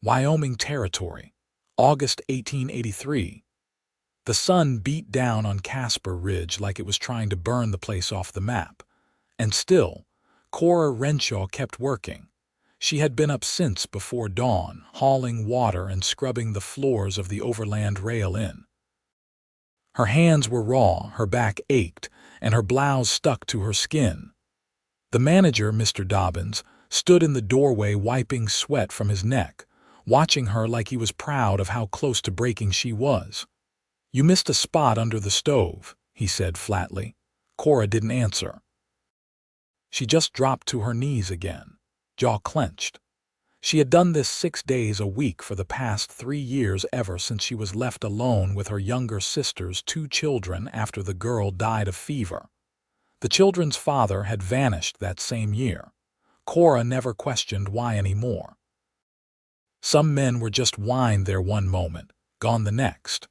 Wyoming Territory, August 1883. The sun beat down on Casper Ridge like it was trying to burn the place off the map. And still, Cora Renshaw kept working. She had been up since before dawn, hauling water and scrubbing the floors of the Overland Rail Inn. Her hands were raw, her back ached, and her blouse stuck to her skin. The manager, Mr. Dobbins, stood in the doorway wiping sweat from his neck, watching her like he was proud of how close to breaking she was. "You missed a spot under the stove," he said flatly. Cora didn't answer. She just dropped to her knees again, jaw clenched. She had done this 6 days a week for the past 3 years, ever since she was left alone with her younger sister's 2 children after the girl died of fever. The children's father had vanished that same year. Cora never questioned why anymore. Some men were just wine there one moment, gone the next.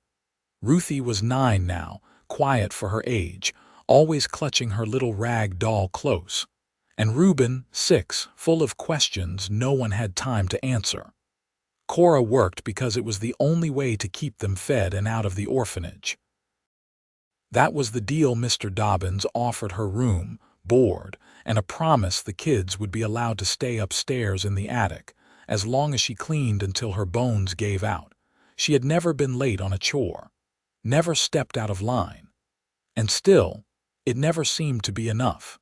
Ruthie was 9 now, quiet for her age, always clutching her little rag doll close. And Reuben, 6, full of questions no one had time to answer. Cora worked because it was the only way to keep them fed and out of the orphanage. That was the deal. Mr. Dobbins offered her room, board, and a promise the kids would be allowed to stay upstairs in the attic, as long as she cleaned until her bones gave out. She had never been late on a chore, never stepped out of line. And still, it never seemed to be enough.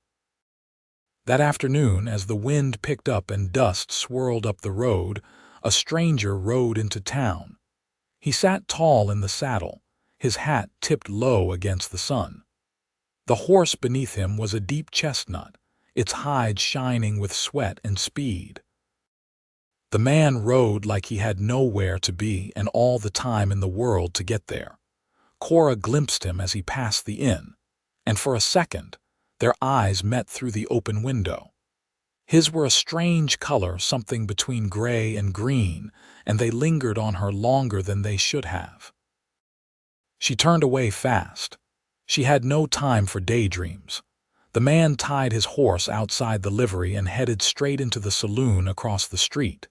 That afternoon, as the wind picked up and dust swirled up the road, a stranger rode into town. He sat tall in the saddle, his hat tipped low against the sun. The horse beneath him was a deep chestnut, its hide shining with sweat and speed. The man rode like he had nowhere to be and all the time in the world to get there. Cora glimpsed him as he passed the inn, and for a second, their eyes met through the open window. His were a strange color, something between gray and green, and they lingered on her longer than they should have. She turned away fast. She had no time for daydreams. The man tied his horse outside the livery and headed straight into the saloon across the street.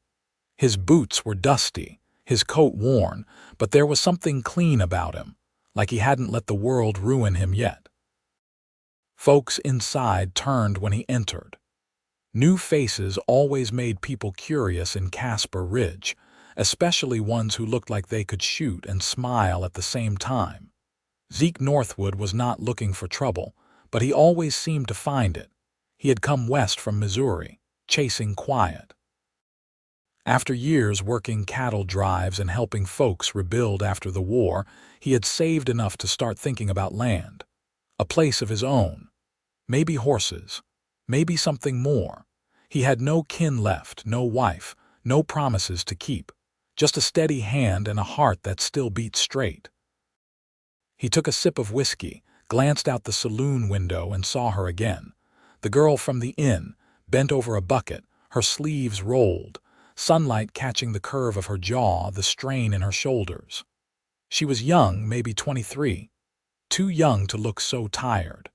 His boots were dusty, his coat worn, but there was something clean about him, like he hadn't let the world ruin him yet. Folks inside turned when he entered. New faces always made people curious in Casper Ridge, especially ones who looked like they could shoot and smile at the same time. Zeke Northwood was not looking for trouble, but he always seemed to find it. He had come west from Missouri, chasing quiet. After years working cattle drives and helping folks rebuild after the war, he had saved enough to start thinking about land. A place of his own. Maybe horses. Maybe something more. He had no kin left, no wife, no promises to keep. Just a steady hand and a heart that still beat straight. He took a sip of whiskey, glanced out the saloon window and saw her again. The girl from the inn, bent over a bucket, her sleeves rolled, sunlight catching the curve of her jaw, the strain in her shoulders. She was young, maybe 23. Too young to look so tired.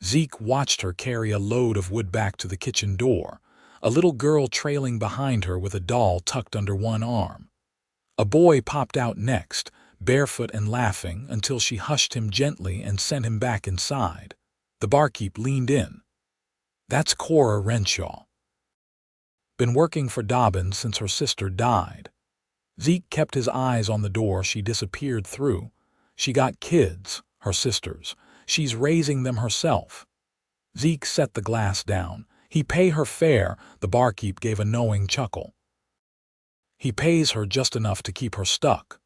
Zeke watched her carry a load of wood back to the kitchen door, a little girl trailing behind her with a doll tucked under one arm. A boy popped out next, barefoot and laughing, until she hushed him gently and sent him back inside. The barkeep leaned in. "That's Cora Renshaw. Been working for Dobbins since her sister died." Zeke kept his eyes on the door she disappeared through. "She got kids, her sisters. She's raising them herself." Zeke set the glass down. "He pay her fair," the barkeep gave a knowing chuckle. "He pays her just enough to keep her stuck."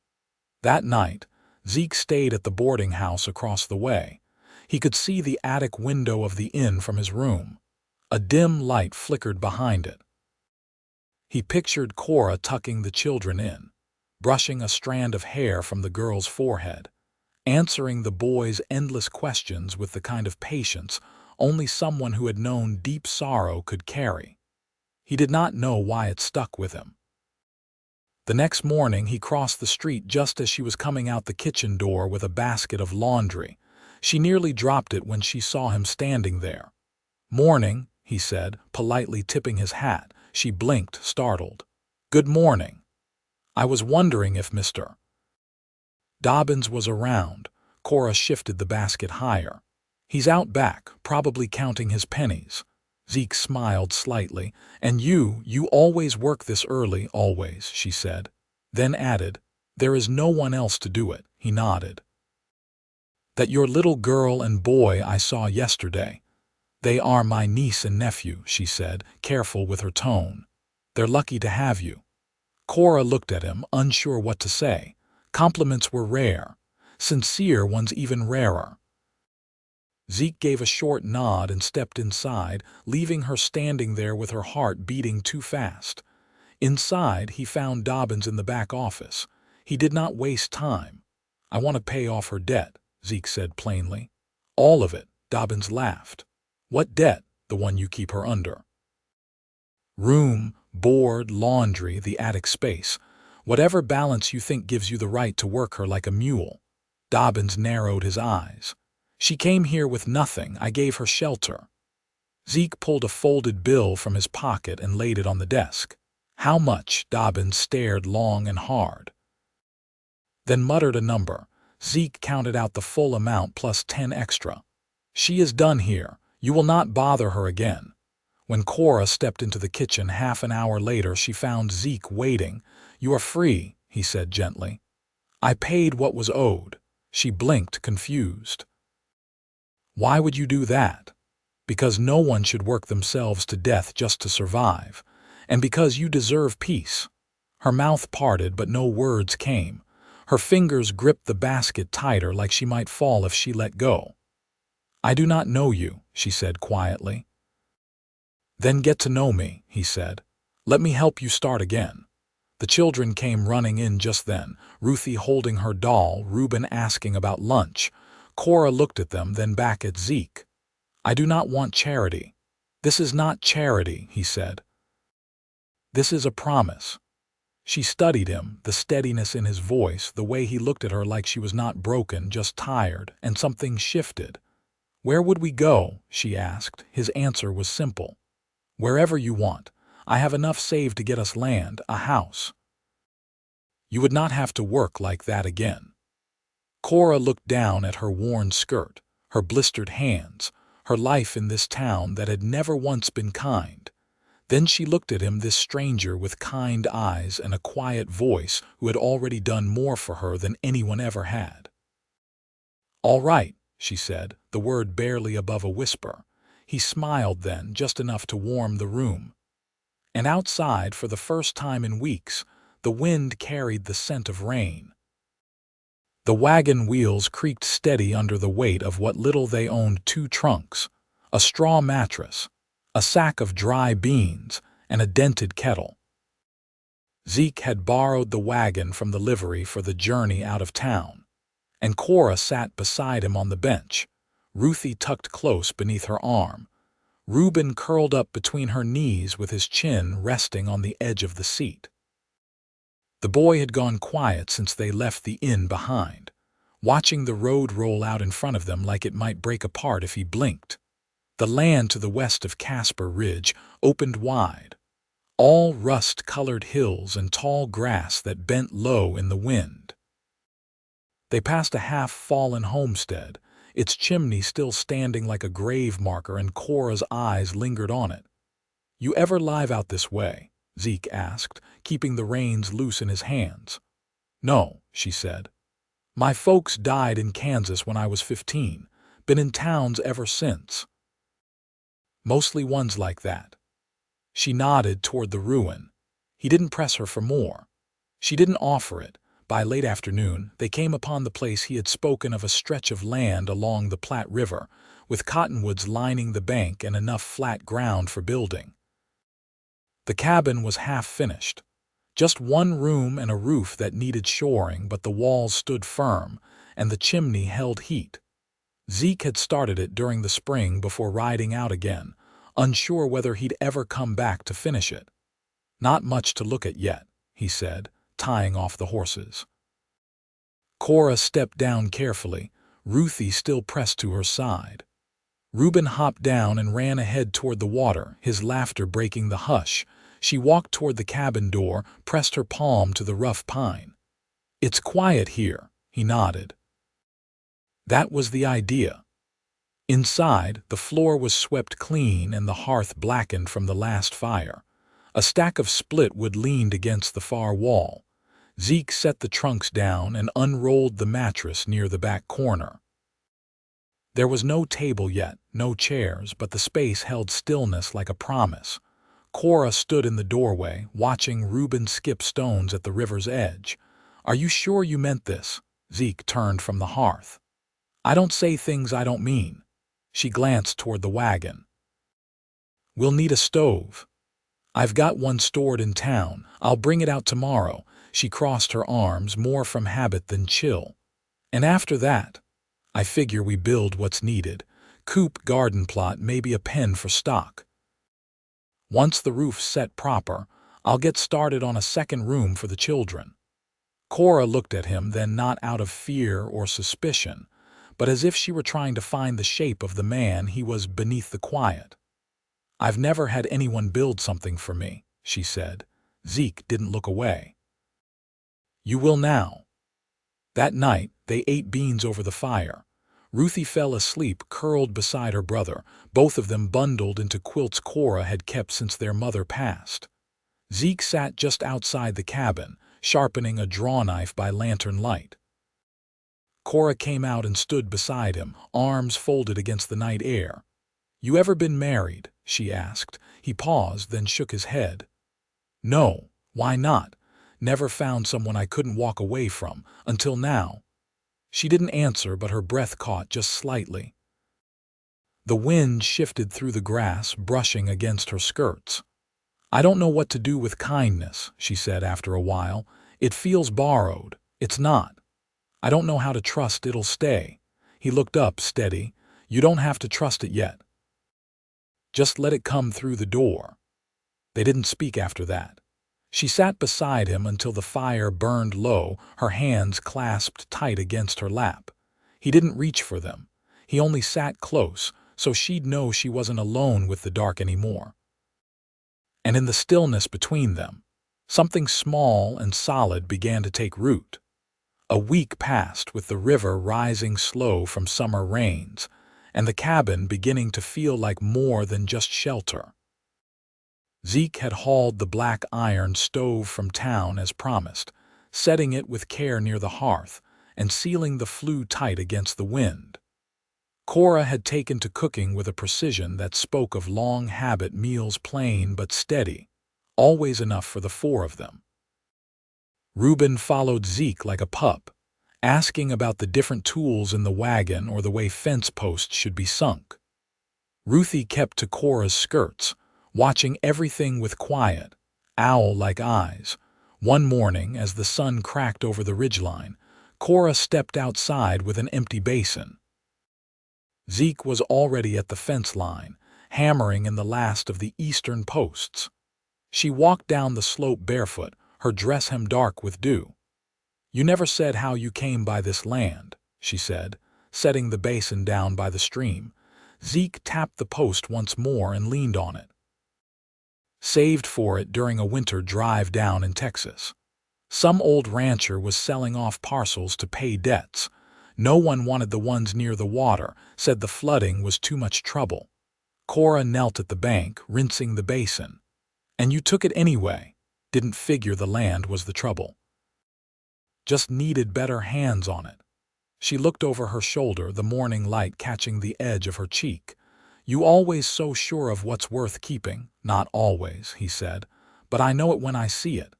That night, Zeke stayed at the boarding house across the way. He could see the attic window of the inn from his room. A dim light flickered behind it. He pictured Cora tucking the children in, brushing a strand of hair from the girl's forehead, answering the boy's endless questions with the kind of patience only someone who had known deep sorrow could carry. He did not know why it stuck with him. The next morning he crossed the street just as she was coming out the kitchen door with a basket of laundry. She nearly dropped it when she saw him standing there. "Morning," he said, politely tipping his hat. She blinked, startled. "Good morning. I was wondering if Mr. Dobbins was around." Cora shifted the basket higher. "He's out back, probably counting his pennies." Zeke smiled slightly. "And you always work this early, always," she said. Then added, "There is no one else to do it." He nodded. "That your little girl and boy I saw yesterday. They are my niece and nephew," she said, careful with her tone. "They're lucky to have you." Cora looked at him, unsure what to say. Compliments were rare. Sincere ones even rarer. Zeke gave a short nod and stepped inside, leaving her standing there with her heart beating too fast. Inside, he found Dobbins in the back office. He did not waste time. "I want to pay off her debt," Zeke said plainly. "All of it," Dobbins laughed. "What debt?" "The one you keep her under. Room, board, laundry, the attic space. Whatever balance you think gives you the right to work her like a mule." Dobbins narrowed his eyes. "She came here with nothing. I gave her shelter." Zeke pulled a folded bill from his pocket and laid it on the desk. "How much?" Dobbins stared long and hard. Then muttered a number. Zeke counted out the full amount plus 10 extra. "She is done here. You will not bother her again." When Cora stepped into the kitchen half an hour later, she found Zeke waiting. "You are free," he said gently. "I paid what was owed." She blinked, confused. "Why would you do that?" "Because no one should work themselves to death just to survive. And because you deserve peace." Her mouth parted, but no words came. Her fingers gripped the basket tighter, like she might fall if she let go. "I do not know you," she said quietly. "Then get to know me," he said. "Let me help you start again." The children came running in just then, Ruthie holding her doll, Reuben asking about lunch. Cora looked at them, then back at Zeke. "I do not want charity." "This is not charity," he said. "This is a promise." She studied him, the steadiness in his voice, the way he looked at her like she was not broken, just tired, and something shifted. "Where would we go?" she asked. His answer was simple. "Wherever you want. I have enough saved to get us land, a house. You would not have to work like that again." Cora looked down at her worn skirt, her blistered hands, her life in this town that had never once been kind. Then she looked at him, this stranger with kind eyes and a quiet voice who had already done more for her than anyone ever had. "All right," she said, the word barely above a whisper. He smiled then, just enough to warm the room. And outside, for the first time in weeks, the wind carried the scent of rain. The wagon wheels creaked steady under the weight of what little they owned: 2 trunks, a straw mattress, a sack of dry beans, and a dented kettle. Zeke had borrowed the wagon from the livery for the journey out of town, and Cora sat beside him on the bench, Ruthie tucked close beneath her arm, Reuben curled up between her knees with his chin resting on the edge of the seat. The boy had gone quiet since they left the inn behind, watching the road roll out in front of them like it might break apart if he blinked. The land to the west of Casper Ridge opened wide, all rust-colored hills and tall grass that bent low in the wind. They passed a half-fallen homestead, its chimney still standing like a grave marker, and Cora's eyes lingered on it. "You ever live out this way?" Zeke asked, keeping the reins loose in his hands. "No," she said. "My folks died in Kansas when I was 15. Been in towns ever since." "Mostly ones like that." She nodded toward the ruin. He didn't press her for more. She didn't offer it. By late afternoon, they came upon the place he had spoken of, a stretch of land along the Platte River, with cottonwoods lining the bank and enough flat ground for building. The cabin was half finished. Just one room and a roof that needed shoring, but the walls stood firm, and the chimney held heat. Zeke had started it during the spring before riding out again, unsure whether he'd ever come back to finish it. "Not much to look at yet," he said, tying off the horses. Cora stepped down carefully, Ruthie still pressed to her side. Reuben hopped down and ran ahead toward the water, his laughter breaking the hush. She walked toward the cabin door, pressed her palm to the rough pine. "It's quiet here," he nodded. That was the idea. Inside, the floor was swept clean and the hearth blackened from the last fire. A stack of split wood leaned against the far wall. Zeke set the trunks down and unrolled the mattress near the back corner. There was no table yet, no chairs, but the space held stillness like a promise. Cora stood in the doorway, watching Reuben skip stones at the river's edge. "Are you sure you meant this?" Zeke turned from the hearth. "I don't say things I don't mean." She glanced toward the wagon. "We'll need a stove." "I've got one stored in town. I'll bring it out tomorrow." She crossed her arms, more from habit than chill. "And after that, I figure we build what's needed. Coop, garden plot, maybe a pen for stock. Once the roof's set proper, I'll get started on a second room for the children." Cora looked at him, then not out of fear or suspicion, but as if she were trying to find the shape of the man he was beneath the quiet. "I've never had anyone build something for me," she said. Zeke didn't look away. "You will now." That night, they ate beans over the fire. Ruthie fell asleep curled beside her brother, both of them bundled into quilts Cora had kept since their mother passed. Zeke sat just outside the cabin, sharpening a drawknife by lantern light. Cora came out and stood beside him, arms folded against the night air. "You ever been married?" she asked. He paused, then shook his head. "No, why not? Never found someone I couldn't walk away from, until now." She didn't answer, but her breath caught just slightly. The wind shifted through the grass, brushing against her skirts. "I don't know what to do with kindness," she said after a while. "It feels borrowed. It's not. I don't know how to trust it'll stay." He looked up, steady. "You don't have to trust it yet. Just let it come through the door." They didn't speak after that. She sat beside him until the fire burned low, her hands clasped tight against her lap. He didn't reach for them. He only sat close, so she'd know she wasn't alone with the dark anymore. And in the stillness between them, something small and solid began to take root. A week passed with the river rising slow from summer rains, and the cabin beginning to feel like more than just shelter. Zeke had hauled the black iron stove from town as promised, setting it with care near the hearth and sealing the flue tight against the wind. Cora had taken to cooking with a precision that spoke of long habit, meals plain but steady, always enough for the four of them. Reuben followed Zeke like a pup, asking about the different tools in the wagon or the way fence posts should be sunk. Ruthie kept to Cora's skirts, watching everything with quiet, owl-like eyes. One morning, as the sun cracked over the ridgeline, Cora stepped outside with an empty basin. Zeke was already at the fence line, hammering in the last of the eastern posts. She walked down the slope barefoot, her dress hem dark with dew. "You never said how you came by this land," she said, setting the basin down by the stream. Zeke tapped the post once more and leaned on it. "Saved for it during a winter drive down in Texas. Some old rancher was selling off parcels to pay debts. No one wanted the ones near the water, said the flooding was too much trouble." Cora knelt at the bank, rinsing the basin. "And you took it anyway. Didn't figure the land was the trouble. Just needed better hands on it." She looked over her shoulder, the morning light catching the edge of her cheek. "You always so sure of what's worth keeping." "Not always," he said, "but I know it when I see it."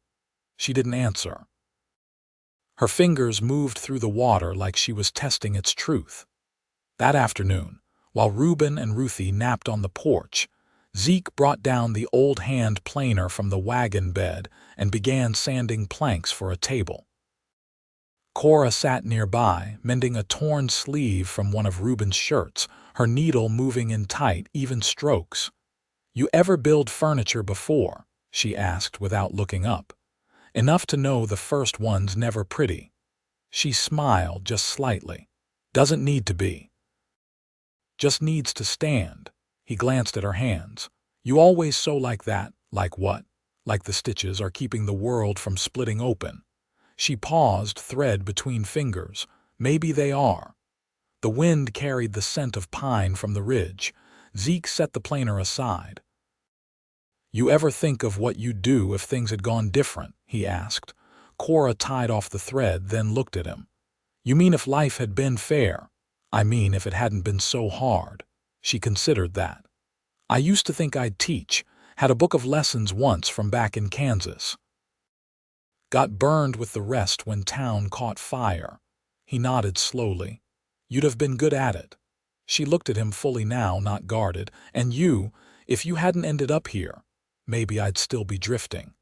She didn't answer. Her fingers moved through the water like she was testing its truth. That afternoon, while Reuben and Ruthie napped on the porch, Zeke brought down the old hand planer from the wagon bed and began sanding planks for a table. Cora sat nearby, mending a torn sleeve from one of Reuben's shirts, her needle moving in tight, even strokes. "You ever build furniture before?" she asked without looking up. "Enough to know the first one's never pretty." She smiled just slightly. "Doesn't need to be. Just needs to stand." He glanced at her hands. "You always so like that." "Like what?" like the stitches are keeping the world from splitting open. She paused, thread between fingers. Maybe they are. The wind carried the scent of pine from the ridge. Zeke set the planer aside. "You ever think of what you'd do if things had gone different?" he asked. Cora tied off the thread, then looked at him. "You mean if life had been fair?" "I mean if it hadn't been so hard." She considered that. "I used to think I'd teach. Had a book of lessons once from back in Kansas. Got burned with the rest when town caught fire." He nodded slowly. "You'd have been good at it." She looked at him fully now, not guarded. "And you, if you hadn't ended up here, maybe I'd still be drifting.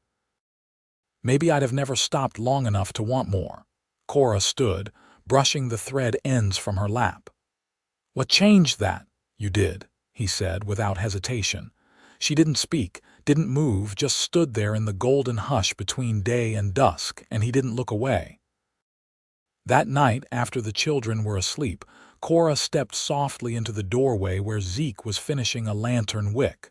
Maybe I'd have never stopped long enough to want more." Cora stood, brushing the thread ends from her lap. "What changed that?" "You did," he said without hesitation. She didn't speak, didn't move, just stood there in the golden hush between day and dusk, and he didn't look away. That night, after the children were asleep, Cora stepped softly into the doorway where Zeke was finishing a lantern wick.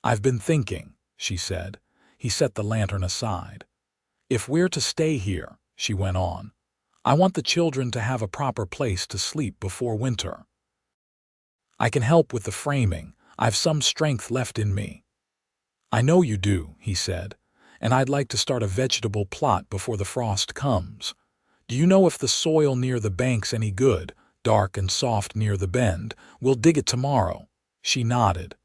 "I've been thinking," she said. He set the lantern aside. "If we're to stay here," she went on, "I want the children to have a proper place to sleep before winter. I can help with the framing. I've some strength left in me." "I know you do," he said, "and I'd like to start a vegetable plot before the frost comes. Do you know if the soil near the bank's any good, dark and soft near the bend? We'll dig it tomorrow." She nodded.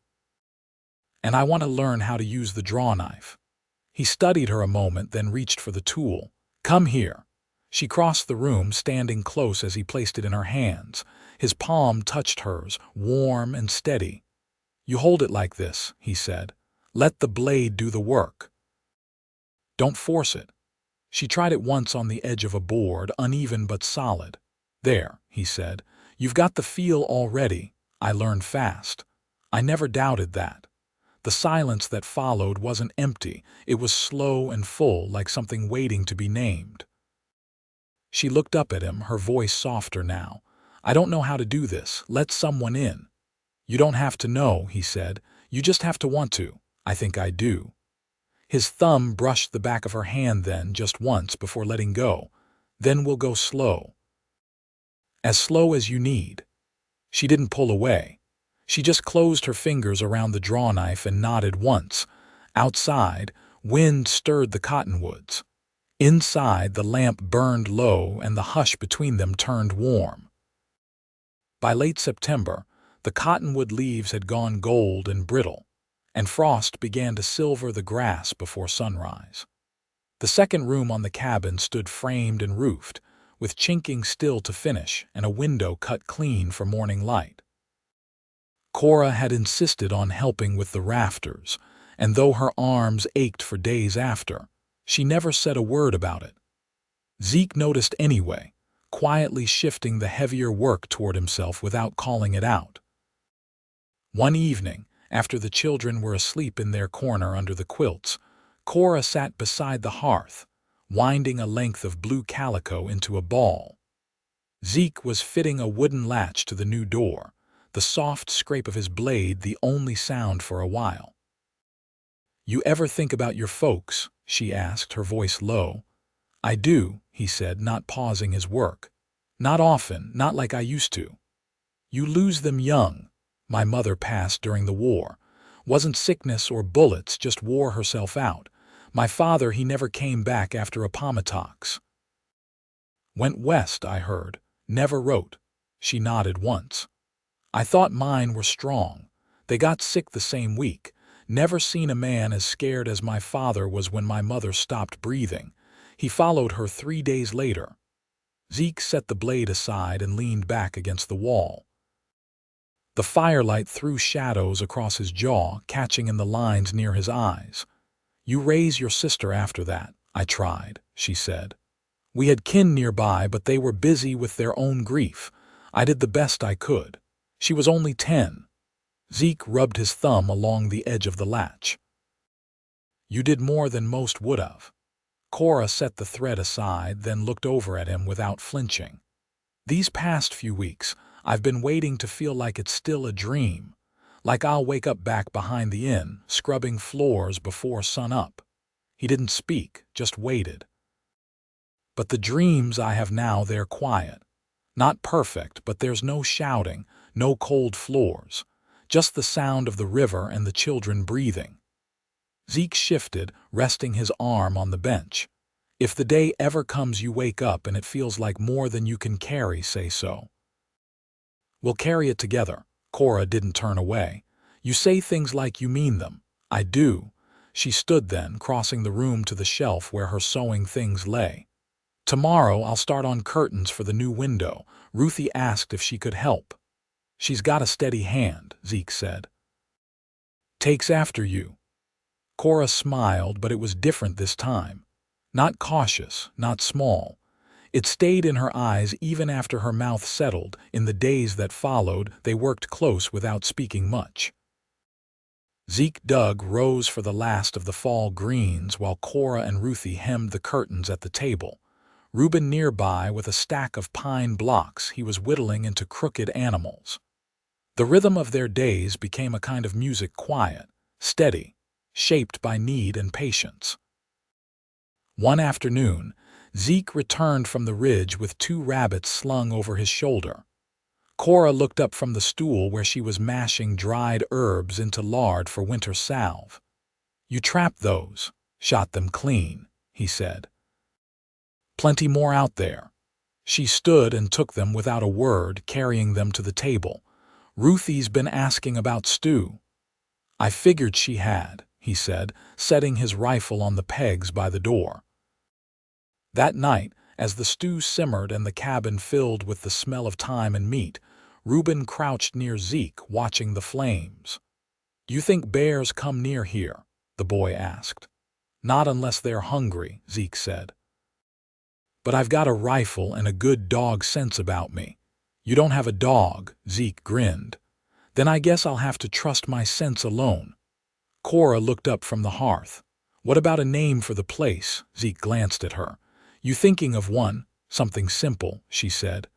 "And I want to learn how to use the draw knife." He studied her a moment, then reached for the tool. "Come here." She crossed the room, standing close as he placed it in her hands. His palm touched hers, warm and steady. "You hold it like this," he said. "Let the blade do the work. Don't force it." She tried it once on the edge of a board, uneven but solid. "There," he said. "You've got the feel already. I learned fast." I never doubted that. The silence that followed wasn't empty. It was slow and full, like something waiting to be named. She looked up at him, her voice softer now. "I don't know how to do this. Let someone in." "You don't have to know," he said. "You just have to want to." "I think I do." His thumb brushed the back of her hand then, just once, before letting go. "Then we'll go slow. As slow as you need." She didn't pull away. She just closed her fingers around the draw knife and nodded once. Outside, wind stirred the cottonwoods. Inside, the lamp burned low and the hush between them turned warm. By late September, the cottonwood leaves had gone gold and brittle, and frost began to silver the grass before sunrise. The second room on the cabin stood framed and roofed, with chinking still to finish and a window cut clean for morning light. Cora had insisted on helping with the rafters, and though her arms ached for days after, she never said a word about it. Zeke noticed anyway, quietly shifting the heavier work toward himself without calling it out. One evening, after the children were asleep in their corner under the quilts, Cora sat beside the hearth, winding a length of blue calico into a ball. Zeke was fitting a wooden latch to the new door, the soft scrape of his blade the only sound for a while. "You ever think about your folks?" she asked, her voice low. "I do," he said, not pausing his work. "Not often, not like I used to. You lose them young. My mother passed during the war. Wasn't sickness or bullets, just wore herself out. My father, he never came back after Appomattox. Went west, I heard. Never wrote." She nodded once. "I thought mine were strong. They got sick the same week. Never seen a man as scared as my father was when my mother stopped breathing. He followed her 3 days later." Zeke set the blade aside and leaned back against the wall. The firelight threw shadows across his jaw, catching in the lines near his eyes. "You raise your sister after that." "I tried," she said. "We had kin nearby, but they were busy with their own grief. I did the best I could. She was only 10. Zeke rubbed his thumb along the edge of the latch. "You did more than most would have." Cora set the thread aside, then looked over at him without flinching. "These past few weeks, I've been waiting to feel like it's still a dream. Like I'll wake up back behind the inn, scrubbing floors before sunup. He didn't speak, just waited. But the dreams I have now, they're quiet. Not perfect, but there's no shouting, no cold floors. Just the sound of the river and the children breathing. Zeke shifted, resting his arm on the bench. If the day ever comes you wake up and it feels like more than you can carry, say so. We'll carry it together. Cora didn't turn away. You say things like you mean them. I do. She stood then, crossing the room to the shelf where her sewing things lay. Tomorrow I'll start on curtains for the new window. Ruthie asked if she could help. She's got a steady hand, Zeke said. Takes after you. Cora smiled, but it was different this time. Not cautious, not small. It stayed in her eyes even after her mouth settled. In the days that followed, they worked close without speaking much. Zeke dug rose for the last of the fall greens while Cora and Ruthie hemmed the curtains at the table. Reuben nearby with a stack of pine blocks he was whittling into crooked animals. The rhythm of their days became a kind of music, quiet, steady, shaped by need and patience. One afternoon, Zeke returned from the ridge with 2 rabbits slung over his shoulder. Cora looked up from the stool where she was mashing dried herbs into lard for winter salve. You trapped those, shot them clean, he said. Plenty more out there. She stood and took them without a word, carrying them to the table. Ruthie's been asking about stew. I figured she had, he said, setting his rifle on the pegs by the door. That night, as the stew simmered and the cabin filled with the smell of thyme and meat, Reuben crouched near Zeke, watching the flames. You think bears come near here? The boy asked. Not unless they're hungry, Zeke said. But I've got a rifle and a good dog sense about me. You don't have a dog, Zeke grinned. Then I guess I'll have to trust my sense alone. Cora looked up from the hearth. What about a name for the place? Zeke glanced at her. You thinking of one? Something simple, she said.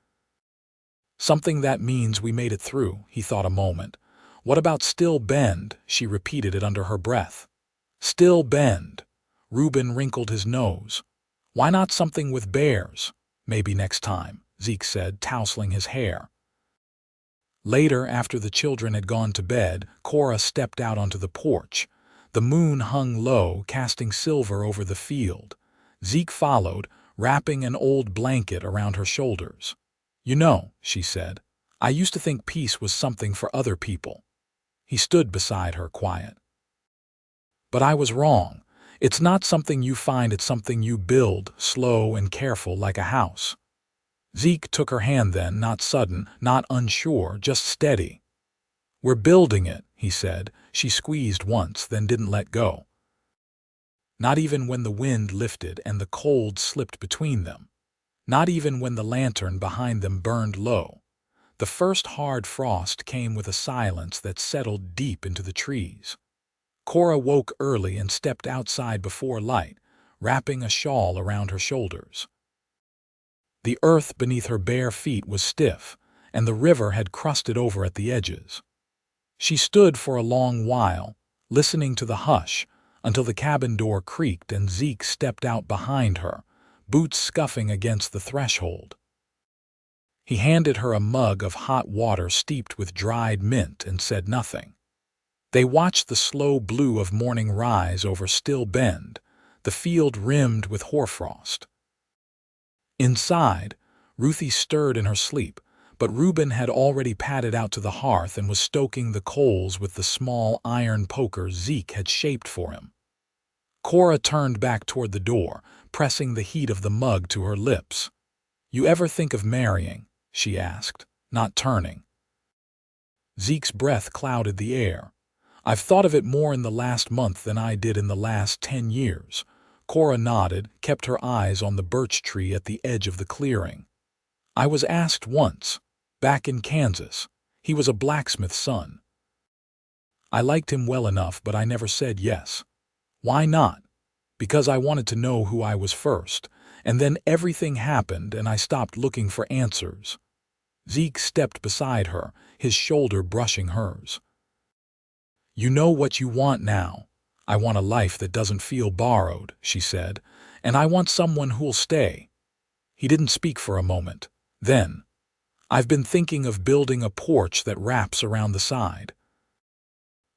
Something that means we made it through, he thought a moment. What about Still Bend? She repeated it under her breath. Still Bend. Reuben wrinkled his nose. Why not something with bears? Maybe next time, Zeke said, tousling his hair. Later, after the children had gone to bed, Cora stepped out onto the porch. The moon hung low, casting silver over the field. Zeke followed, wrapping an old blanket around her shoulders. You know, she said, I used to think peace was something for other people. He stood beside her, quiet. But I was wrong. It's not something you find, it's something you build, slow and careful like a house. Zeke took her hand then, not sudden, not unsure, just steady. We're building it, he said. She squeezed once, then didn't let go. Not even when the wind lifted and the cold slipped between them. Not even when the lantern behind them burned low. The first hard frost came with a silence that settled deep into the trees. Cora woke early and stepped outside before light, wrapping a shawl around her shoulders. The earth beneath her bare feet was stiff, and the river had crusted over at the edges. She stood for a long while, listening to the hush, until the cabin door creaked and Zeke stepped out behind her, boots scuffing against the threshold. He handed her a mug of hot water steeped with dried mint and said nothing. They watched the slow blue of morning rise over Still Bend, the field rimmed with hoarfrost. Inside, Ruthie stirred in her sleep, but Reuben had already padded out to the hearth and was stoking the coals with the small iron poker Zeke had shaped for him. Cora turned back toward the door, pressing the heat of the mug to her lips. You ever think of marrying? She asked, not turning. Zeke's breath clouded the air. I've thought of it more in the last month than I did in the last 10 years. Cora nodded, kept her eyes on the birch tree at the edge of the clearing. I was asked once, back in Kansas. He was a blacksmith's son. I liked him well enough, but I never said yes. Why not? Because I wanted to know who I was first, and then everything happened and I stopped looking for answers. Zeke stepped beside her, his shoulder brushing hers. You know what you want now. "I want a life that doesn't feel borrowed," she said, "and I want someone who'll stay." He didn't speak for a moment. Then, "I've been thinking of building a porch that wraps around the side.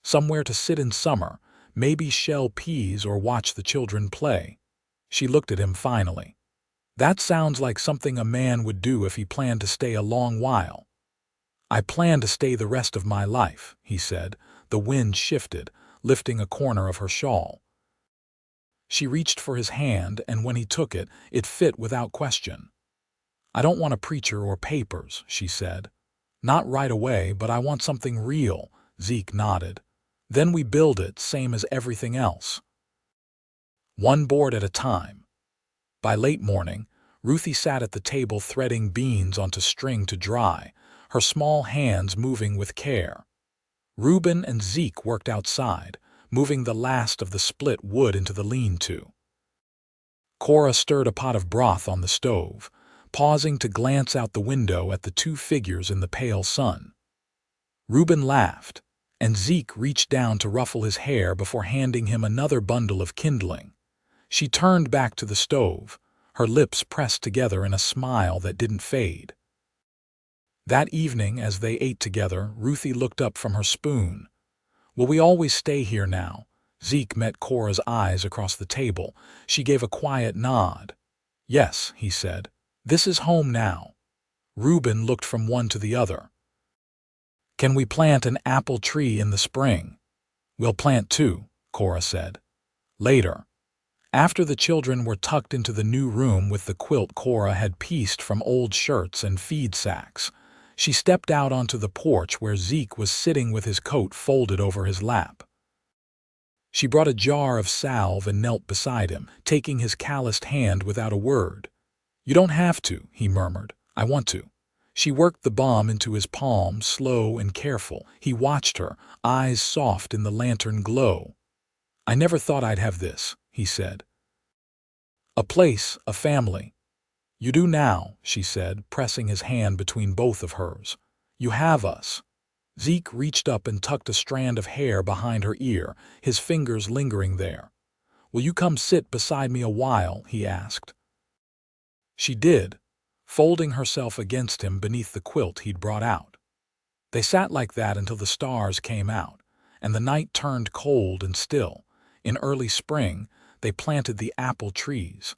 Somewhere to sit in summer, maybe shell peas or watch the children play." She looked at him finally. "That sounds like something a man would do if he planned to stay a long while." "I plan to stay the rest of my life," he said. The wind shifted, lifting a corner of her shawl. She reached for his hand, and when he took it, it fit without question. "I don't want a preacher or papers," she said. "Not right away, but I want something real." Zeke nodded. "Then we build it, same as everything else. One board at a time." By late morning, Ruthie sat at the table threading beans onto string to dry, her small hands moving with care. Reuben and Zeke worked outside, moving the last of the split wood into the lean-to. Cora stirred a pot of broth on the stove, pausing to glance out the window at the two figures in the pale sun. Reuben laughed, and Zeke reached down to ruffle his hair before handing him another bundle of kindling. She turned back to the stove, her lips pressed together in a smile that didn't fade. That evening, as they ate together, Ruthie looked up from her spoon. "Will we always stay here now?" Zeke met Cora's eyes across the table. She gave a quiet nod. "Yes," he said. "This is home now." Reuben looked from one to the other. "Can we plant an apple tree in the spring?" "We'll plant two," Cora said. Later, after the children were tucked into the new room with the quilt Cora had pieced from old shirts and feed sacks, she stepped out onto the porch where Zeke was sitting with his coat folded over his lap. She brought a jar of salve and knelt beside him, taking his calloused hand without a word. "You don't have to," he murmured. "I want to." She worked the balm into his palm, slow and careful. He watched her, eyes soft in the lantern glow. "I never thought I'd have this," he said. "A place, a family." "You do now," she said, pressing his hand between both of hers. "You have us." Zeke reached up and tucked a strand of hair behind her ear, his fingers lingering there. "Will you come sit beside me a while?" he asked. She did, folding herself against him beneath the quilt he'd brought out. They sat like that until the stars came out, and the night turned cold and still. In early spring, they planted the apple trees.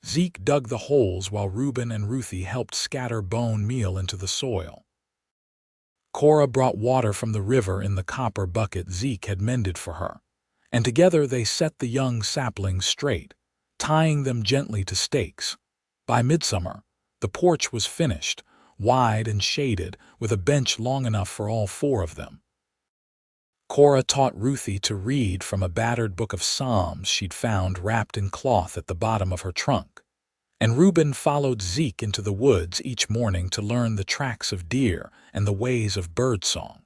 Zeke dug the holes while Reuben and Ruthie helped scatter bone meal into the soil. Cora brought water from the river in the copper bucket Zeke had mended for her, and together they set the young saplings straight, tying them gently to stakes. By midsummer, the porch was finished, wide and shaded, with a bench long enough for all four of them. Cora taught Ruthie to read from a battered book of Psalms she'd found wrapped in cloth at the bottom of her trunk, and Reuben followed Zeke into the woods each morning to learn the tracks of deer and the ways of birdsong.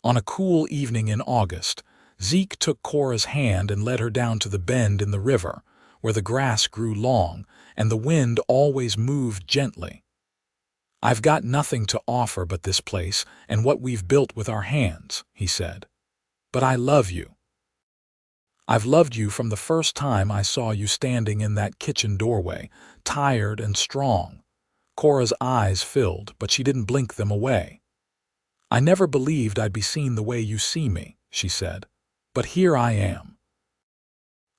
On a cool evening in August, Zeke took Cora's hand and led her down to the bend in the river, where the grass grew long and the wind always moved gently. "I've got nothing to offer but this place and what we've built with our hands," he said. "But I love you. I've loved you from the first time I saw you standing in that kitchen doorway, tired and strong." Cora's eyes filled, but she didn't blink them away. "I never believed I'd be seen the way you see me," she said. "But here I am.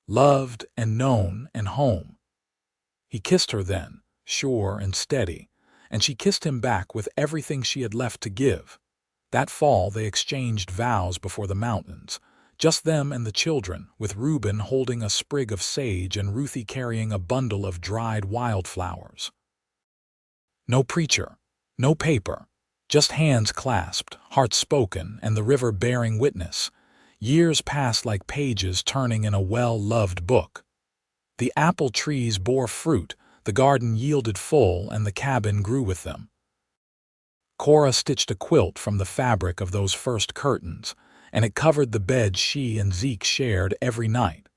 Loved and known and home." He kissed her then, sure and steady, and she kissed him back with everything she had left to give. That fall they exchanged vows before the mountains, just them and the children, with Reuben holding a sprig of sage and Ruthie carrying a bundle of dried wildflowers. No preacher, no paper, just hands clasped, hearts spoken, and the river bearing witness. Years passed like pages turning in a well-loved book. The apple trees bore fruit, the garden yielded full, and the cabin grew with them. Cora stitched a quilt from the fabric of those first curtains, and it covered the bed she and Zeke shared every night.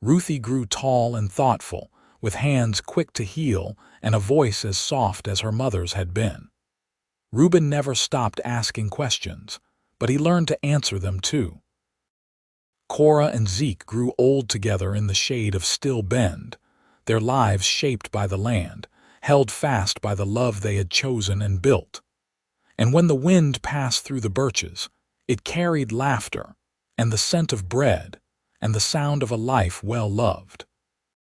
Ruthie grew tall and thoughtful, with hands quick to heal and a voice as soft as her mother's had been. Reuben never stopped asking questions, but he learned to answer them too. Cora and Zeke grew old together in the shade of Still Bend, their lives shaped by the land, held fast by the love they had chosen and built. And when the wind passed through the birches, it carried laughter and the scent of bread and the sound of a life well loved.